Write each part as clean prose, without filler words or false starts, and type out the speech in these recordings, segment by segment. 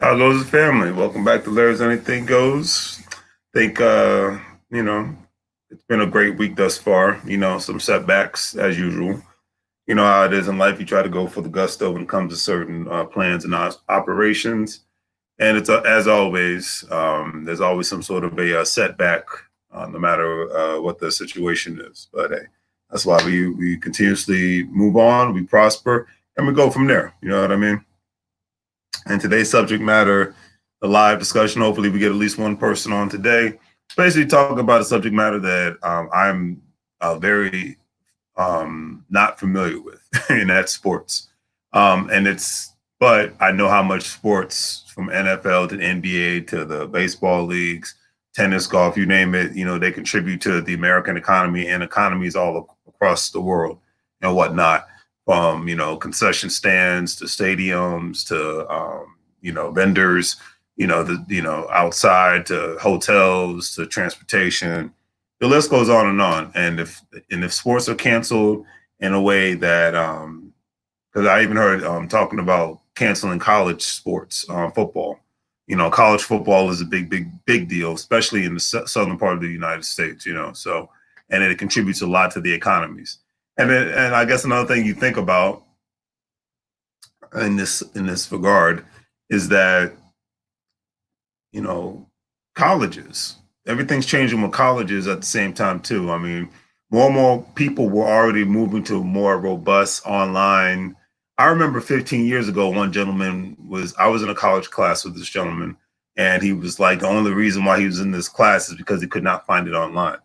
How goes the family? Welcome back to Larry's Anything Goes. Think you know, it's been a great week thus far. Some setbacks as usual. You know how it is in life. You try to go for the gusto when it comes to certain plans and operations, and it's as always. There's always some sort of a setback, no matter what the situation is. But hey, that's why we continuously move on, we prosper, and we go from there. You know what I mean? And today's subject matter, a live discussion. Hopefully, we get at least one person on today. Basically, talking about a subject matter that I'm very not familiar with, and that's sports. But I know how much sports, from NFL to NBA to the baseball leagues, tennis, golf, you name it, they contribute to the American economy and economies all across the world and whatnot, from concession stands to stadiums to vendors, outside, to hotels to transportation. The list goes on and on. And if sports are canceled in a way that, because I even heard talking about canceling college sports, football. College football is a big deal, especially in the southern part of the United States. So, and it contributes a lot to the economies. And I guess another thing you think about in this regard is that you know colleges, everything's changing with colleges at the same time too. I mean, more and more people were already moving to more robust online. I remember 15 years ago, I was in a college class with this gentleman, and he was like, the only reason why he was in this class is because he could not find it online.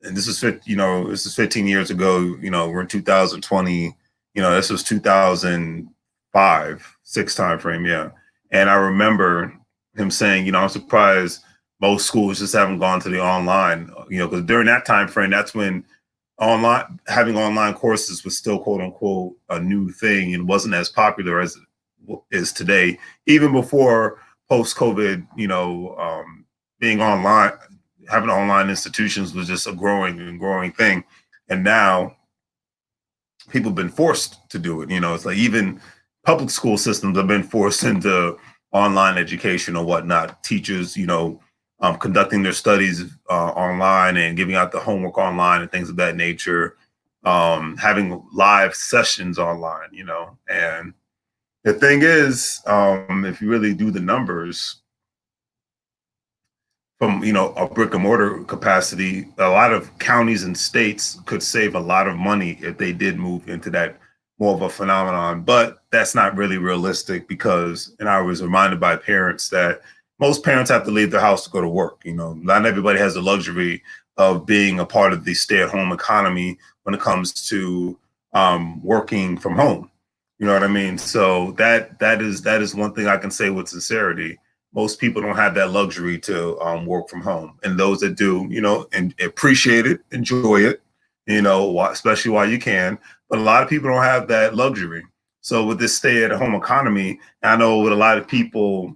And this is 15 years ago. We're in 2020. This was 2005, six time frame. Yeah. And I remember him saying, I'm surprised most schools just haven't gone to the online, because during that time frame, that's when having online courses was still quote unquote a new thing and wasn't as popular as it is today, even before post COVID, being online, having online institutions was just a growing and growing thing. And now people have been forced to do it. It's like even public school systems have been forced into online education or whatnot. Teachers, conducting their studies online and giving out the homework online and things of that nature, having live sessions online, and the thing is, if you really do the numbers, from a brick and mortar capacity, a lot of counties and states could save a lot of money if they did move into that more of a phenomenon. But that's not really realistic because, and I was reminded by parents that most parents have to leave their house to go to work. Not everybody has the luxury of being a part of the stay-at-home economy when it comes to working from home. You know what I mean? So that is one thing I can say with sincerity. Most people don't have that luxury to work from home, and those that do, and appreciate it, enjoy it, especially while you can. But a lot of people don't have that luxury. So with this stay-at-home economy, I know with a lot of people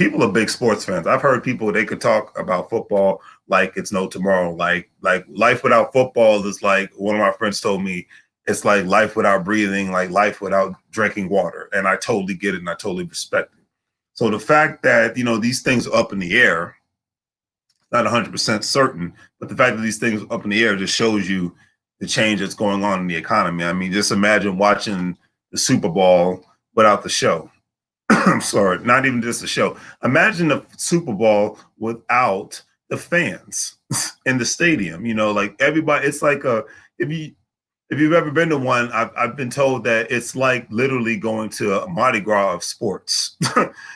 are big sports fans. I've heard people, they could talk about football like it's no tomorrow. Like life without football is like, one of my friends told me, it's like life without breathing, like life without drinking water. And I totally get it, and I totally respect it. So the fact that these things are up in the air, not 100% certain, but the fact that these things are up in the air just shows you the change that's going on in the economy. I mean, just imagine watching the Super Bowl without the show. I'm sorry, not even just the show. Imagine the Super Bowl without the fans in the stadium. Like everybody, it's like if you if you've ever been to one, I've been told that it's like literally going to a Mardi Gras of sports.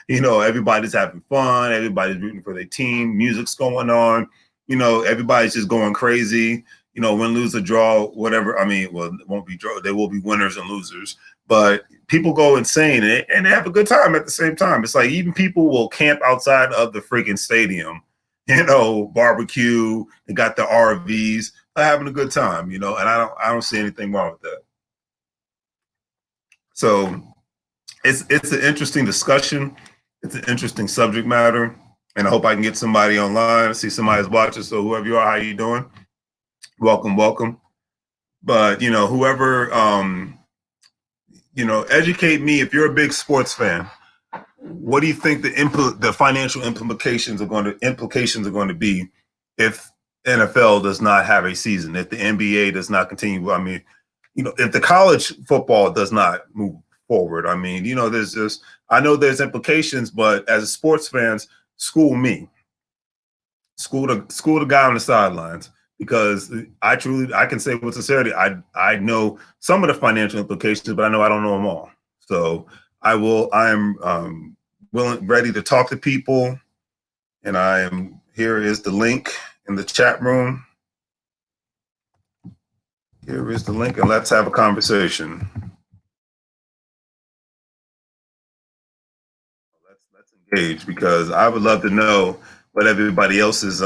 Everybody's having fun, everybody's rooting for their team, music's going on, everybody's just going crazy. Win, lose, or draw, whatever. I mean, well, it won't be draw. There will be winners and losers, but people go insane and they have a good time at the same time. It's like even people will camp outside of the freaking stadium, barbecue. They got the RVs, having a good time, and I don't see anything wrong with that. So it's an interesting discussion. It's an interesting subject matter, and I hope I can get somebody online. I see somebody's watching, so whoever you are, how you doing? Welcome, welcome. But whoever educate me if you're a big sports fan. what do you think the financial implications are going to be if NFL does not have a season, if the NBA does not continue? I mean, if the college football does not move forward, I mean, there's just I know there's implications, but as a sports fans, school me, school the guy on the sidelines because I can say with sincerity I know some of the financial implications, but I don't know them all. So I am willing ready to talk to people, and I am here is the link in the chat room. Here is the link, and let's have a conversation. Let's engage because I would love to know what everybody else's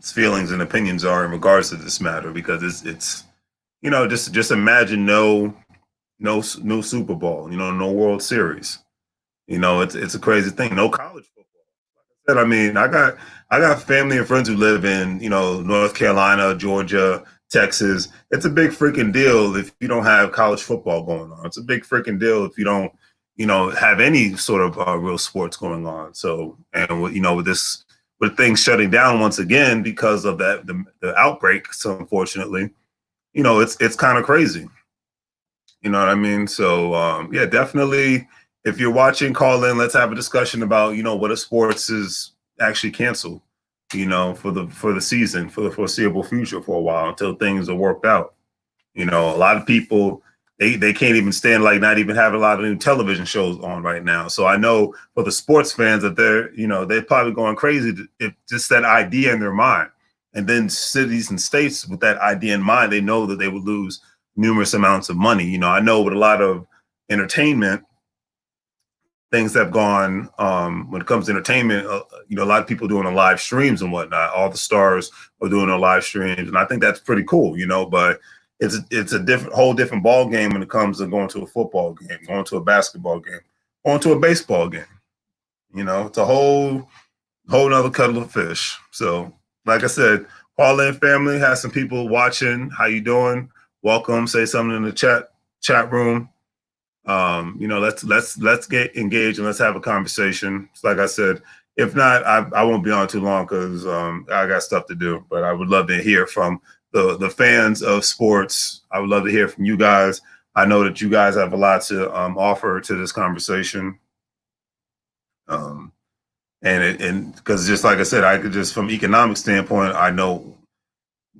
feelings and opinions are in regards to this matter because it's just imagine no Super Bowl, no World Series. It's a crazy thing. No college football. Like I said, I mean, I got family and friends who live in, North Carolina, Georgia, Texas. It's a big freaking deal if you don't have college football going on. It's a big freaking deal if you don't, have any sort of real sports going on. So, and with things shutting down once again because of the outbreak, so unfortunately, it's kind of crazy. You know what I mean? So yeah, definitely. If you're watching, call in. Let's have a discussion about what a sports is actually canceled. For the season, for the foreseeable future, for a while until things are worked out. A lot of people they can't even stand like not even having a lot of new television shows on right now. So I know for the sports fans that they're probably going crazy if just that idea in their mind. And then cities and states with that idea in mind, they know that they would lose numerous amounts of money. I know with a lot of entertainment, things have gone when it comes to entertainment. A lot of people doing the live streams and whatnot. All the stars are doing their live streams, and I think that's pretty cool. But it's a whole different ball game when it comes to going to a football game, going to a basketball game, going to a baseball game. It's a whole nother kettle of fish. So, like I said, call in family. Has some people watching. How you doing? Welcome. Say something in the chat room. Let's get engaged and let's have a conversation. Like I said, if not, I won't be on too long because I got stuff to do. But I would love to hear from the fans of sports. I would love to hear from you guys. I know that you guys have a lot to offer to this conversation. And because just like I said, I could just from economic standpoint, I know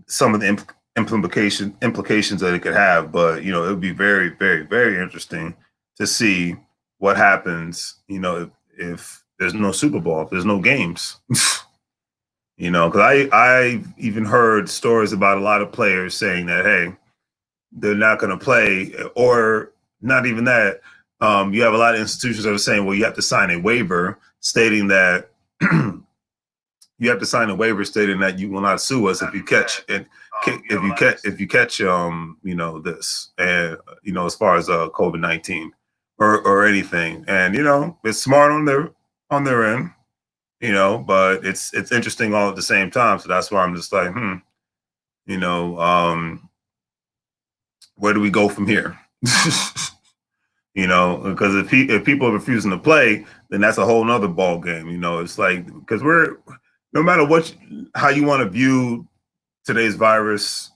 some of the implications that it could have, but it would be very, very, very interesting to see what happens. If there's no Super Bowl, if there's no games. Because I even heard stories about a lot of players saying that hey, they're not going to play, or not even that. You have a lot of institutions that are saying, well, you have to sign a waiver stating that you have to sign a waiver stating that you will not sue us if you catch it. If you catch this and as far as COVID-19 or anything, and it's smart on their end, but it's interesting all at the same time. So that's why I'm just like, where do we go from here? Because if people are refusing to play, then that's a whole nother ball game. It's like because we're no matter how you want to view today's virus,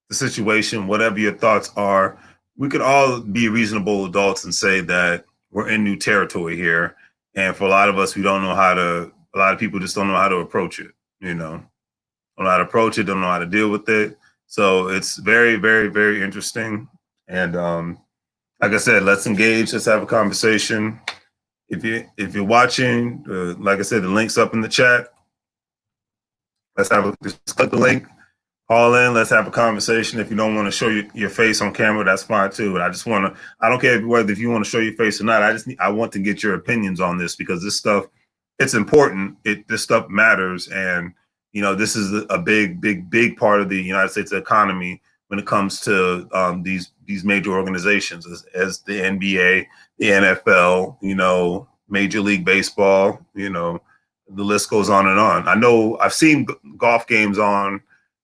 the situation, whatever your thoughts are, we could all be reasonable adults and say that we're in new territory here. And for a lot of us, a lot of people just don't know how to approach it, don't know how to approach it, don't know how to deal with it. So it's very, very, very interesting. And like I said, let's engage, let's have a conversation. If you're watching, like I said, the link's up in the chat. Just click the link, call in, let's have a conversation. If you don't want to show your face on camera, that's fine too. But I don't care whether if you want to show your face or not. I want to get your opinions on this because this stuff, it's important. This stuff matters. And, this is a big, big, big part of the United States economy when it comes to these major organizations as the NBA, the NFL, Major League Baseball, the list goes on and on. I know I've seen golf games on,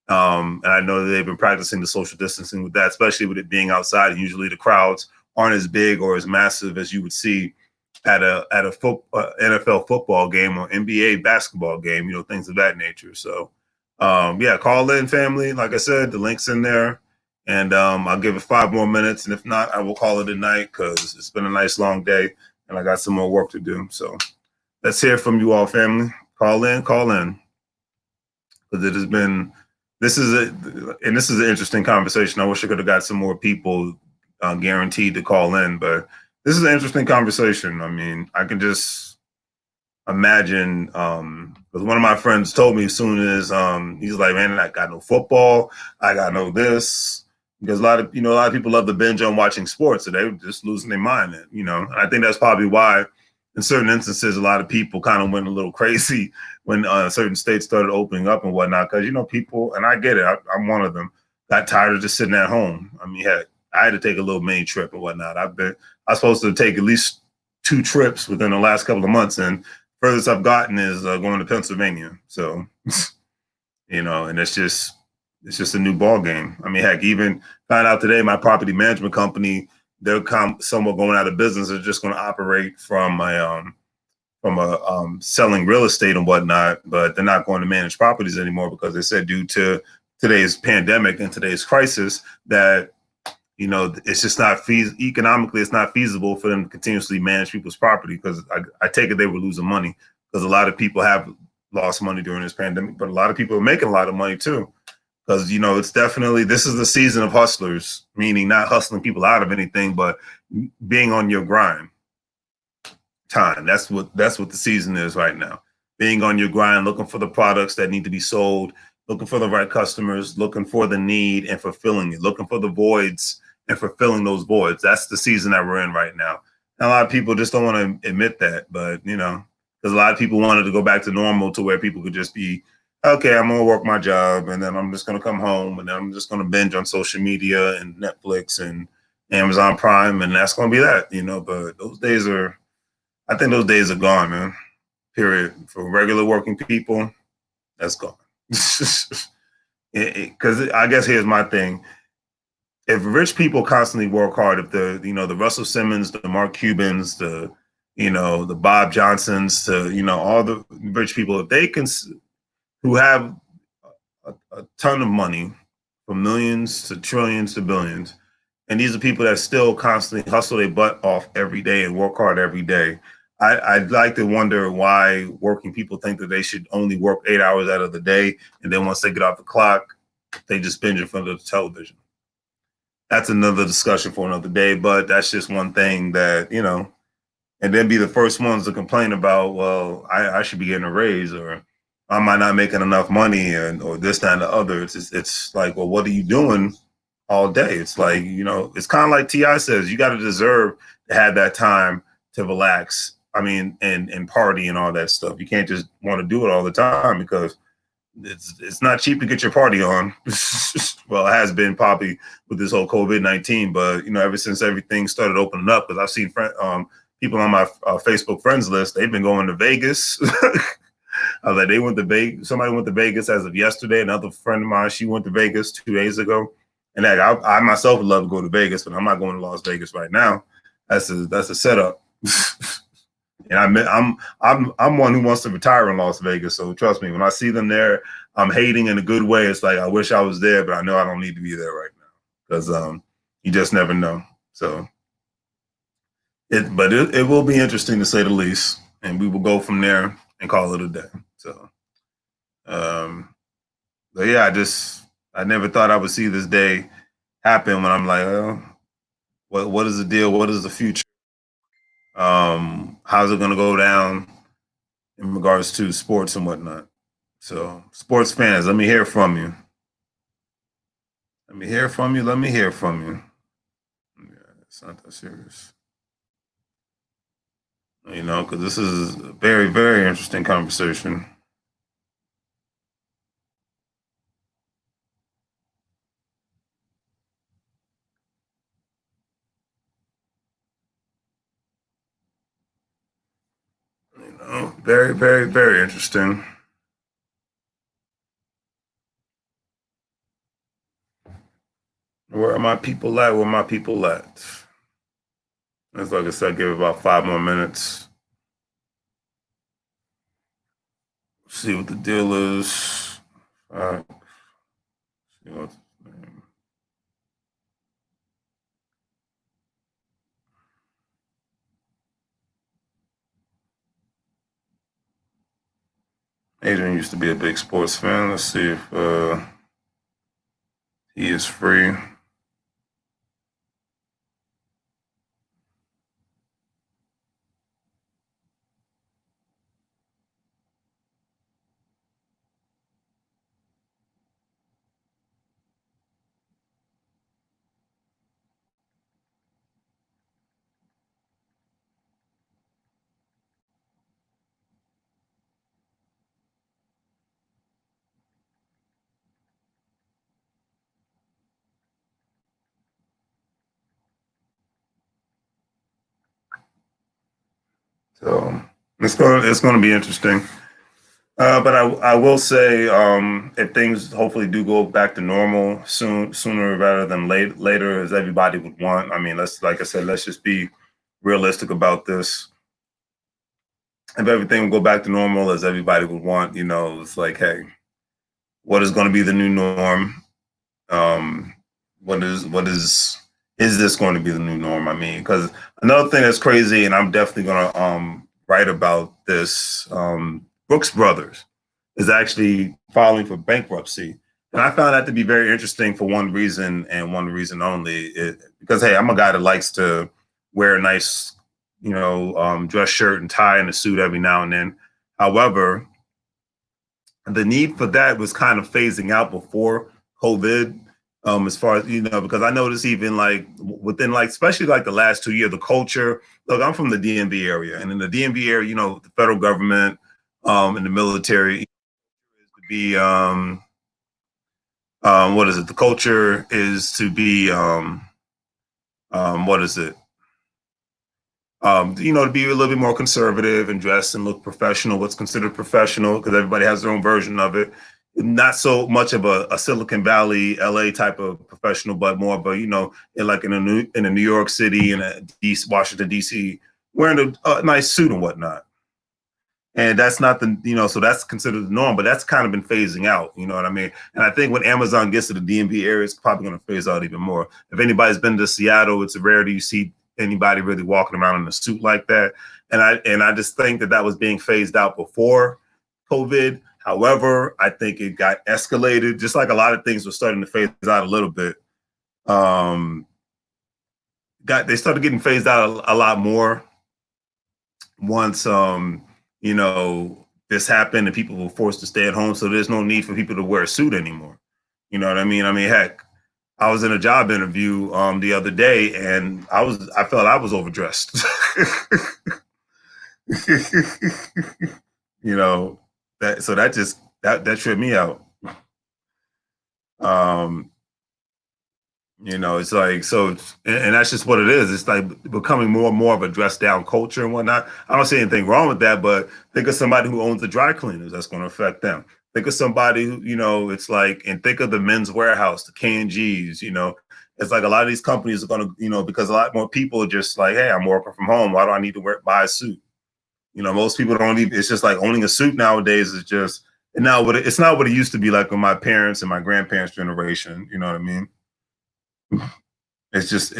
and I know that they've been practicing the social distancing with that, especially with it being outside. And usually the crowds aren't as big or as massive as you would see at a NFL football game or NBA basketball game, things of that nature. So, yeah, call in, family. Like I said, the link's in there, and I'll give it 5 more minutes, and if not, I will call it a night because it's been a nice long day, and I got some more work to do. So, let's hear from you all, family. Call in, because it has been. This is an interesting conversation. I wish I could have got some more people guaranteed to call in, but this is an interesting conversation. I mean, I can just imagine because one of my friends told me as soon as he's like, man, I got no football, I got no this, because a lot of people love to binge on watching sports, so they're just losing their mind. And I think that's probably why in certain instances a lot of people kind of went a little crazy when certain states started opening up and whatnot, because people, and I get it, I'm one of them, got tired of just sitting at home. I mean, heck, I had to take a little mini trip and whatnot. I was supposed to take at least 2 trips within the last couple of months, and furthest I've gotten is going to Pennsylvania. So, and it's just a new ball game. I mean, heck, even found out today my property management company, they're somewhat going out of business. They're just going to operate from selling real estate and whatnot, but they're not going to manage properties anymore because they said due to today's pandemic and today's crisis that it's just not economically, it's not feasible for them to continuously manage people's property, because I take it they were losing money, because a lot of people have lost money during this pandemic, but a lot of people are making a lot of money too. Because, it's definitely, this is the season of hustlers, meaning not hustling people out of anything, but being on your grind time. That's what the season is right now. Being on your grind, looking for the products that need to be sold, looking for the right customers, looking for the need and fulfilling it, looking for the voids and fulfilling those voids. That's the season that we're in right now. And a lot of people just don't want to admit that, but because a lot of people wanted to go back to normal, to where people could just be, okay, I'm gonna work my job and then I'm just gonna come home and then I'm just gonna binge on social media and Netflix and Amazon Prime, and that's gonna be that, but I think those days are gone, man. Period. For regular working people, that's gone. Because I guess here's my thing: if rich people constantly work hard, if the Russell Simmons, the Mark Cubans, the Bob Johnsons, all the rich people, if they can, who have a ton of money, from millions to trillions to billions, and these are people that still constantly hustle their butt off every day and work hard every day. I'd like to wonder why working people think that they should only work 8 hours out of the day, and then once they get off the clock, they just binge in front of the television. That's another discussion for another day, but that's just one thing that, and then be the first ones to complain about, well, I should be getting a raise, or I might not making enough money, or this, that, and the other. It's like, well, what are you doing all day? It's like, it's kind of like T.I. says, you got to deserve to have that time to relax. I mean, and party and all that stuff. You can't just want to do it all the time, because it's not cheap to get your party on. Well, it has been probably with this whole COVID-19, but ever since everything started opening up, because I've seen people on my Facebook friends list, they've been going to Vegas. Like they went to Vegas. Somebody went to Vegas as of yesterday. Another friend of mine, she went to Vegas 2 days ago. And I myself would love to go to Vegas, but I'm not going to Las Vegas right now. That's a setup. And I'm one who wants to retire in Las Vegas. So trust me, when I see them there, I'm hating in a good way. It's like I wish I was there, but I know I don't need to be there right now, because you just never know. So it will be interesting, to say the least, and we will go from there and call it a day. So um, but yeah, I never thought I would see this day happen, when I'm like, oh, what is the deal? What is the future? How's it going to go down in regards to sports and whatnot? So, sports fans, let me hear from you. Let me hear from you. Let me hear from you. Yeah, it's not that serious, because this is a very, very interesting conversation. Very, very, very interesting. Where are my people at? Where are my people at? It's like I said, give it about 5 more minutes. See what the deal is. All right. See what's his name. Adrian used to be a big sports fan. Let's see if he is free. So it's going to be interesting. But I will say, if things hopefully do go back to normal sooner rather than later, as everybody would want. I mean, like I said, let's just be realistic about this. If everything would go back to normal as everybody would want, it's like, hey, what is going to be the new norm? Um, what is this going to be the new norm? I mean, because another thing that's crazy, and I'm definitely going to write about this. Brooks Brothers is actually filing for bankruptcy, and I found that to be very interesting for one reason and one reason only. Because hey, I'm a guy that likes to wear a nice, dress shirt and tie and a suit every now and then. However, the need for that was kind of phasing out before COVID. As far as because I noticed even like within like especially like the last 2 years, the culture. Look, I'm from the DMV area, and in the DMV area, the federal government, and the military to be what is it? The culture is to be what is it? To be a little bit more conservative and dress and look professional, what's considered professional, because everybody has their own version of it. Not so much of a Silicon Valley, LA type of professional, but more of a, like in a New York City and a Washington, DC, wearing a nice suit and whatnot. And that's not so that's considered the norm, but that's kind of been phasing out. You know what I mean? And I think when Amazon gets to the DMV area, it's probably going to phase out even more. If anybody's been to Seattle, it's a rarity you see anybody really walking around in a suit like that. And I just think that was being phased out before COVID. However, I think it got escalated, just like a lot of things were starting to phase out a little bit. They started getting phased out a lot more once this happened and people were forced to stay at home. So there's no need for people to wear a suit anymore. You know what I mean? I mean, heck, I was in a job interview the other day and I felt I was overdressed. you know, that tripped me out. Um, it's like and that's just what it is. It's like becoming more and more of a dress down culture and whatnot. I don't see anything wrong with that, but think of somebody who owns the dry cleaners. That's going to affect them. Think of somebody who, it's like, and think of the Men's Warehouse, the K&Gs. It's like a lot of these companies are going to, because a lot more people are just like, hey, I'm working from home. Why do I need to buy a suit? Most people don't even. It's just like owning a suit nowadays is just and now, but it's not what it used to be like with my parents and my grandparents' generation. You know what I mean? It's just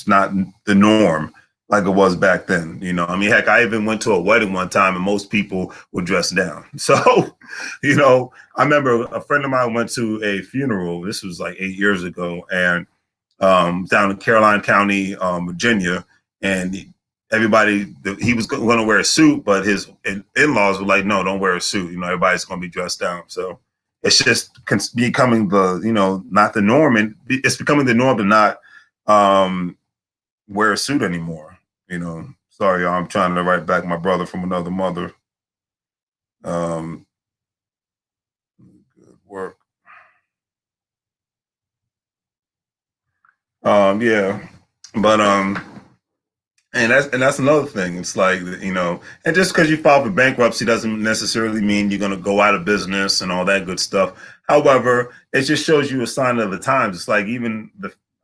not the norm like it was back then. I mean, heck, I even went to a wedding one time and most people were dressed down. So, I remember a friend of mine went to a funeral. This was like 8 years ago, and down in Caroline County, Virginia, and everybody he was going to wear a suit, but his in-laws were like, no, don't wear a suit. Everybody's going to be dressed down. So it's just becoming the not the norm, and it's becoming the norm to not wear a suit anymore. Sorry, y'all, I'm trying to write back my brother from another mother. Good work. Yeah, but and that's another thing. It's like and just because you file for bankruptcy doesn't necessarily mean you're going to go out of business and all that good stuff. However, it just shows you a sign of the times. It's like even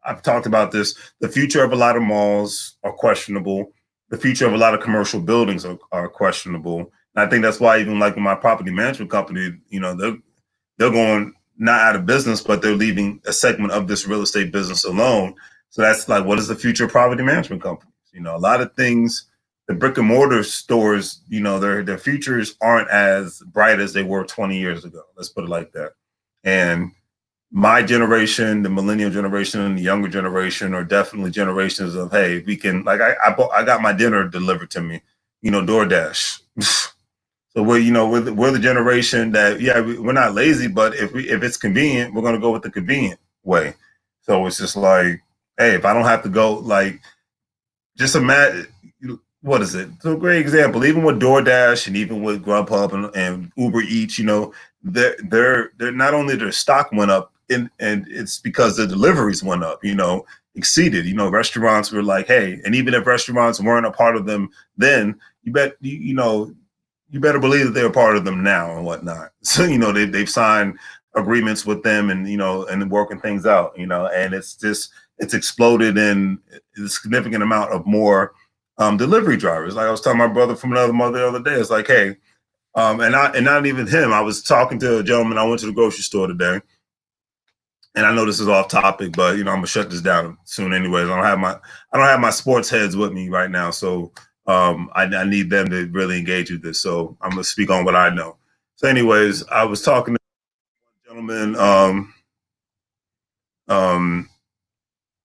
I've talked about this. The future of a lot of malls are questionable. The future of a lot of commercial buildings are questionable. And I think that's why even like with my property management company, they're going not out of business, but they're leaving a segment of this real estate business alone. So that's like, what is the future of property management companies? A lot of things, the brick and mortar stores, their futures aren't as bright as they were 20 years ago. Let's put it like that. And my generation, the millennial generation, and the younger generation are definitely generations of, hey, we can, like, I got my dinner delivered to me, DoorDash. So we're the generation that, yeah, we're not lazy, but if it's convenient, we're gonna go with the convenient way. So it's just like, hey, if I don't have to go, like, just imagine, what is it? So a great example, even with DoorDash and even with Grubhub and Uber Eats, they're not only their stock went up, and it's because the deliveries went up, exceeded. Restaurants were like, hey, and even if restaurants weren't a part of them then, you better believe that they're part of them now and whatnot. So they've signed agreements with them, and and working things out. And it's exploded in a significant amount of more delivery drivers. Like I was telling my brother from another mother the other day, it's like, hey, and not even him. I was talking to a gentleman. I went to the grocery store today, and I know this is off topic, but I'm gonna shut this down soon. Anyways, I don't have my sports heads with me right now, so I need them to really engage with this. So I'm gonna speak on what I know. So, anyways, I was talking to a gentleman. Um,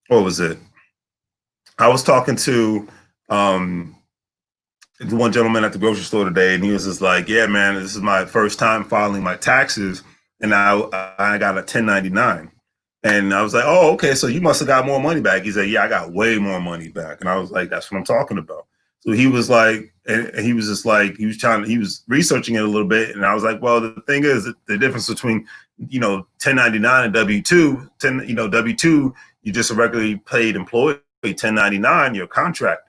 what was it? I was talking to um, one gentleman at the grocery store today, and he was just like, "Yeah, man, this is my first time filing my taxes, and I got a 1099." And I was like, "Oh, okay, so you must have got more money back." He said, "Yeah, I got way more money back." And I was like, "That's what I'm talking about." So he was like, and he was just like, he was researching it a little bit, and I was like, "Well, the thing is, the difference between 1099 and W-2, W-2, you're just a regularly paid employee. 1099, you're a contractor."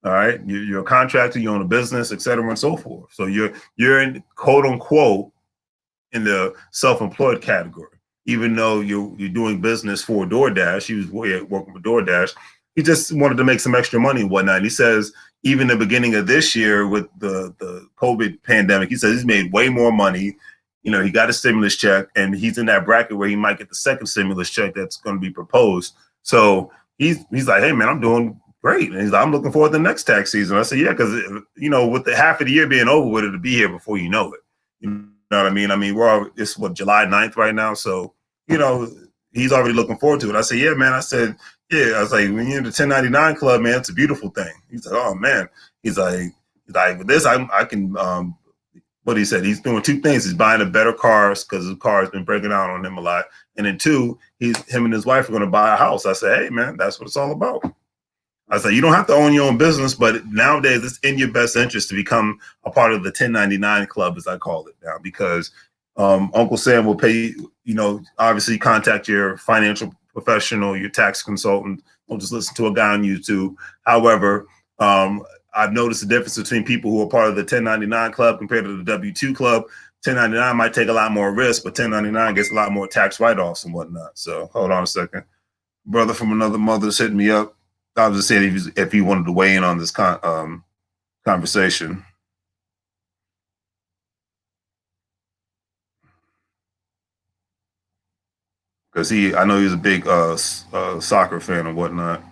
All right, you're a contractor, you own a business, et cetera, and so forth. So you're in, quote unquote, in the self-employed category, even though you're doing business for DoorDash. He was working for DoorDash. He just wanted to make some extra money and whatnot. And he says even the beginning of this year with the COVID pandemic, he says he's made way more money. He got a stimulus check, and he's in that bracket where he might get the second stimulus check that's going to be proposed. So he's like, hey man, I'm doing great. And he's like, I'm looking forward to the next tax season. I said, yeah, because with the half of the year being over with, it'll be here before you know it. You know what I mean? It's what, July 9th right now. So, he's already looking forward to it. I said, yeah, man. I said, yeah. I was like, when you're in the 1099 club, man, it's a beautiful thing. He's like, oh man. With this, I can, what he said, he's doing two things. He's buying a better cars because his car has been breaking down on him a lot. And then two, him and his wife are going to buy a house. I said, hey man, that's what it's all about. I said, you don't have to own your own business, but nowadays it's in your best interest to become a part of the 1099 club, as I call it now, because Uncle Sam will pay, obviously contact your financial professional, your tax consultant. Don't just listen to a guy on YouTube. However, I've noticed the difference between people who are part of the 1099 club compared to the W-2 club. 1099 might take a lot more risk, but 1099 gets a lot more tax write-offs and whatnot. So hold on a second. Brother from another mother's hitting me up. I was just saying if he wanted to weigh in on this conversation. Because I know he's a big soccer fan and whatnot.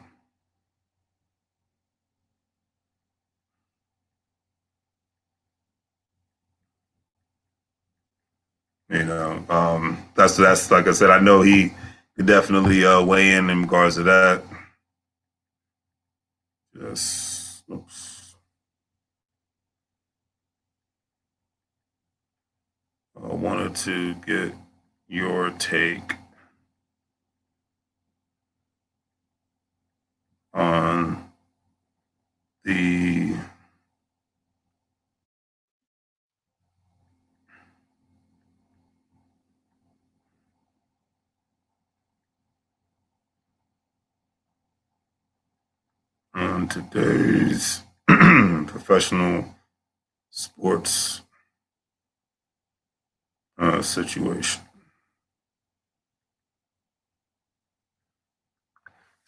That's like I said. I know he could definitely weigh in regards to that. Yes. Oops. I wanted to get your take on the on today's professional sports situation.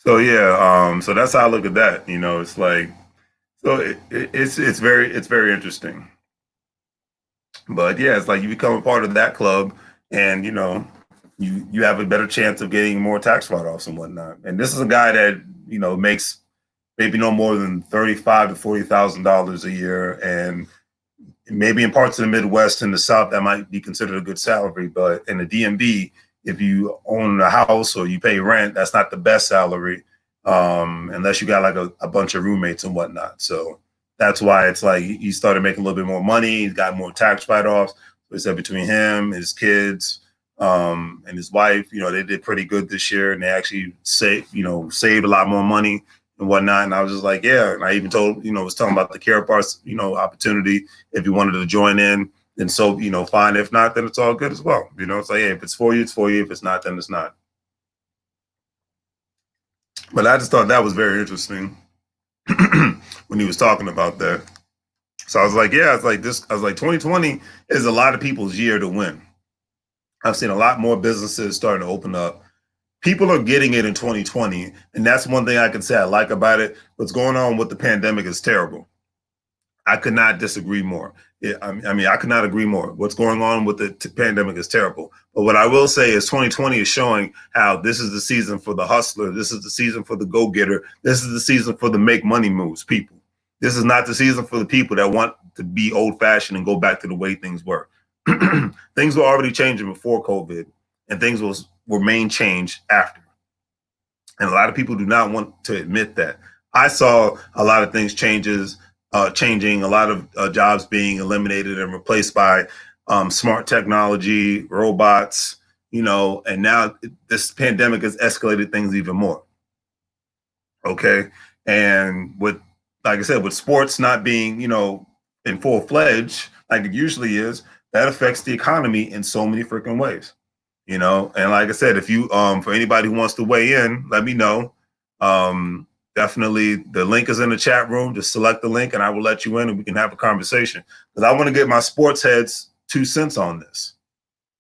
So yeah, so that's how I look at that. It's like so it's very interesting. But yeah, it's like you become a part of that club, and you have a better chance of getting more tax write-offs and whatnot. And this is a guy that makes maybe no more than $35,000 to $40,000 a year, and maybe in parts of the Midwest and the South that might be considered a good salary, but in the DMV, if you own a house or you pay rent, that's not the best salary, unless you got like a bunch of roommates and whatnot. So that's why it's like he started making a little bit more money. He's got more tax write-offs. He said between him, his kids, and his wife, they did pretty good this year, and they actually saved a lot more money and whatnot. And I was just like, yeah. And I even told, was talking about the care parts, opportunity. If you wanted to join in, then so, fine. If not, then it's all good as well. It's like, hey, if it's for you, it's for you. If it's not, then it's not. But I just thought that was very interesting when he was talking about that. So I was like, yeah, it's like this. I was like, 2020 is a lot of people's year to win. I've seen a lot more businesses starting to open up. People are getting it in 2020. And that's one thing I can say I like about it. What's going on with the pandemic is terrible. I could not disagree more. Yeah, I mean, I could not agree more. What's going on with the pandemic is terrible. But what I will say is 2020 is showing how this is the season for the hustler. This is the season for the go-getter. This is the season for the make money moves people. This is not the season for the people that want to be old-fashioned and go back to the way things were. Things were already changing before COVID, and things will remain changed after. And a lot of people do not want to admit that. I saw a lot of things changing, a lot of jobs being eliminated and replaced by smart technology, robots, and now this pandemic has escalated things even more. Okay. And like I said, with sports not being, in full fledged, like it usually is, that affects the economy in so many freaking ways. And like I said, if you for anybody who wants to weigh in, let me know. Definitely the link is in the chat room. Just select the link and I will let you in and we can have a conversation, because I want to get my sports heads 2 cents on this.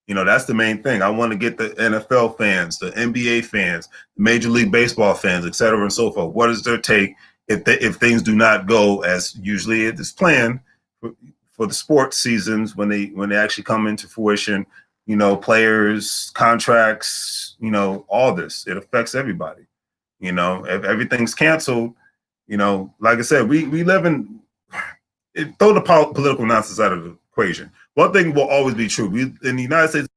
That's the main thing. I want to get the NFL fans, the NBA fans, the Major League Baseball fans, et cetera, and so forth. What is their take if things do not go as usually it is planned for the sports seasons when they actually come into fruition? Players, contracts, all this. It affects everybody. If everything's canceled, like I said, we live in throw the political nonsense out of the equation. One thing will always be true. We in the United States,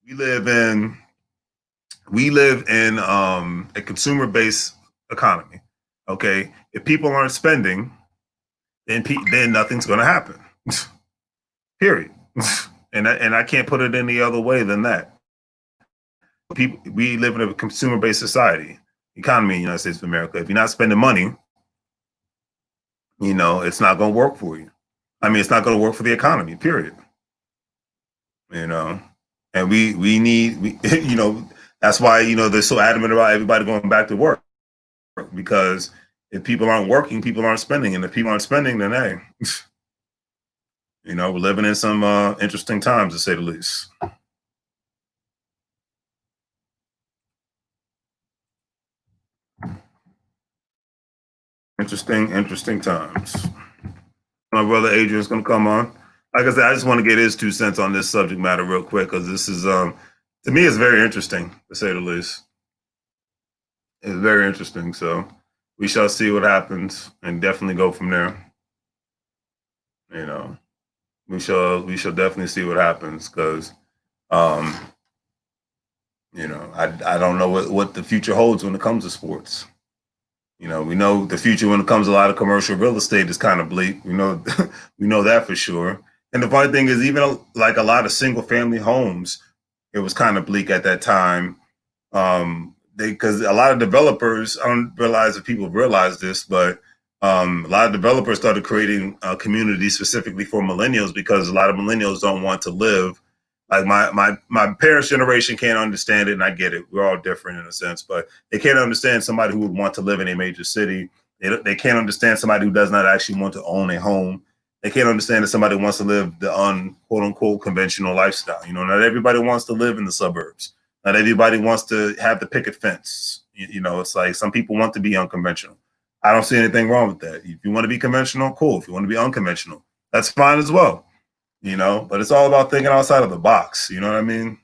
we live in a consumer-based economy. Okay, if people aren't spending, then nothing's going to happen. Period. And I can't put it any other way than that. We live in a consumer-based society economy in the United States of America. If you're not spending money, it's not going to work for you. I mean, it's not going to work for the economy. Period. And we need that's why they're so adamant about everybody going back to work, because if people aren't working, people aren't spending, and if people aren't spending, then hey, we're living in some interesting times, to say the least. Interesting times. My brother Adrian's going to come on. Like I said, I just want to get his 2 cents on this subject matter real quick, because this is, to me, it's very interesting, to say the least. It's very interesting. So we shall see what happens, and definitely go from there. We shall definitely see what happens, because, I don't know what the future holds when it comes to sports. We know the future when it comes to a lot of commercial real estate is kind of bleak. We know that for sure. And the funny thing is, even like a lot of single family homes, it was kind of bleak at that time. Because a lot of developers, I don't realize if people realize this, but a lot of developers started creating communities specifically for millennials, because a lot of millennials don't want to live. Like my parents' generation can't understand it, and I get it. We're all different in a sense, but they can't understand somebody who would want to live in a major city. They can't understand somebody who does not actually want to own a home. They can't understand that somebody wants to live the quote unquote conventional lifestyle. Not everybody wants to live in the suburbs. Not everybody wants to have the picket fence. You know, it's like some people want to be unconventional. I don't see anything wrong with that. If you want to be conventional, cool. If you want to be unconventional, that's fine as well. You know, but it's all about thinking outside of the box. You know what I mean?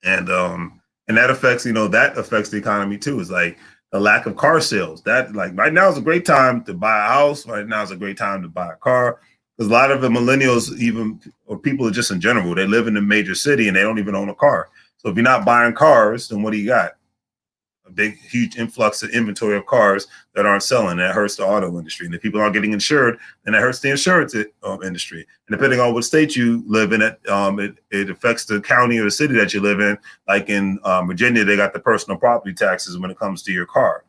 And that affects, that affects the economy too. Is like the lack of car sales. That, like, right now is a great time to buy a house. Right now is a great time to buy a car. Because a lot of the millennials, even, or people just in general, they live in a major city and they don't even own a car. So if you're not buying cars, then what do you got? A big, huge influx of inventory of cars that aren't selling. That hurts the auto industry. And if people aren't getting insured, then that hurts the insurance industry. And depending on what state you live in, it affects the county or the city that you live in. Like in Virginia, they got the personal property taxes when it comes to your car.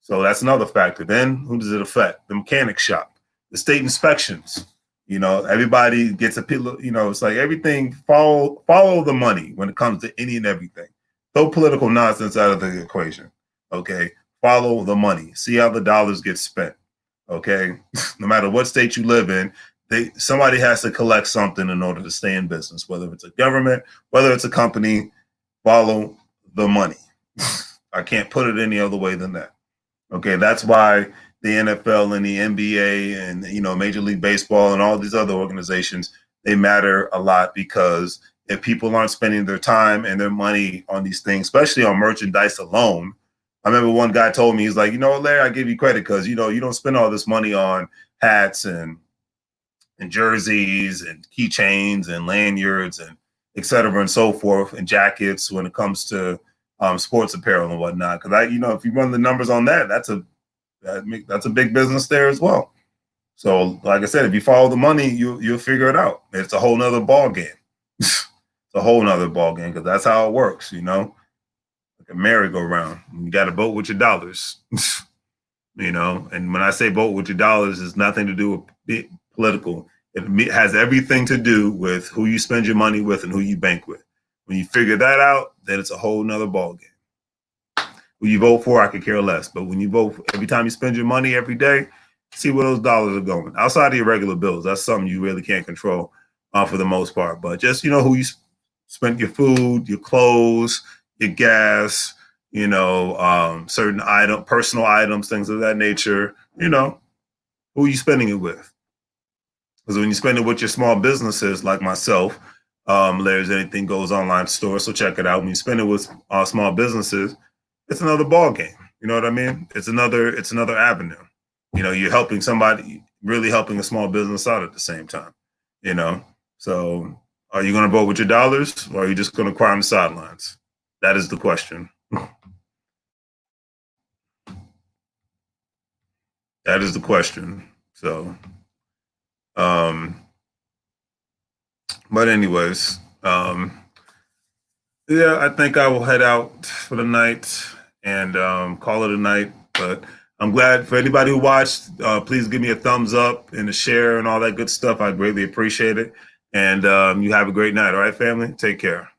So that's another factor. Then who does it affect? The mechanic shop, the state inspections. Everybody gets a, it's like everything follow the money when it comes to any and everything. Throw political nonsense out of the equation. Okay. Follow the money. See how the dollars get spent. Okay. No matter what state you live in, somebody has to collect something in order to stay in business, whether it's a government, whether it's a company. Follow the money. I can't put it any other way than that. Okay. That's why the NFL and the NBA and, Major League Baseball and all these other organizations, they matter a lot, because if people aren't spending their time and their money on these things, especially on merchandise alone. I remember one guy told me, he's like, Larry, I give you credit because, you don't spend all this money on hats and jerseys and keychains and lanyards and et cetera and so forth, and jackets when it comes to sports apparel and whatnot. Because if you run the numbers on that, that's a big business there as well. So like I said, if you follow the money, you'll figure it out. It's a whole nother ball game. It's a whole nother ball game, because that's how it works, like a merry-go-round. You got to vote with your dollars, And when I say vote with your dollars, it's nothing to do with political. It has everything to do with who you spend your money with and who you bank with. When you figure that out, then it's a whole nother ball game. Who you vote for, I could care less. But when you vote, every time you spend your money every day, see where those dollars are going. Outside of your regular bills, that's something you really can't control for the most part. But just, who you spent your food, your clothes, your gas, certain personal items, things of that nature, who are you spending it with? Because when you spend it with your small businesses like myself, Larry's Anything Goes online store, so check it out. When you spend it with small businesses, it's another ball game. You know what I mean? It's another avenue. You're helping somebody, really helping a small business out at the same time. So are you going to vote with your dollars, or are you just going to cry on the sidelines? That is the question. That is the question. So, but anyways, yeah, I think I will head out for the night and call it a night. But I'm glad for anybody who watched. Please give me a thumbs up and a share and all that good stuff. I greatly appreciate it. And you have a great night. All right, family? Take care.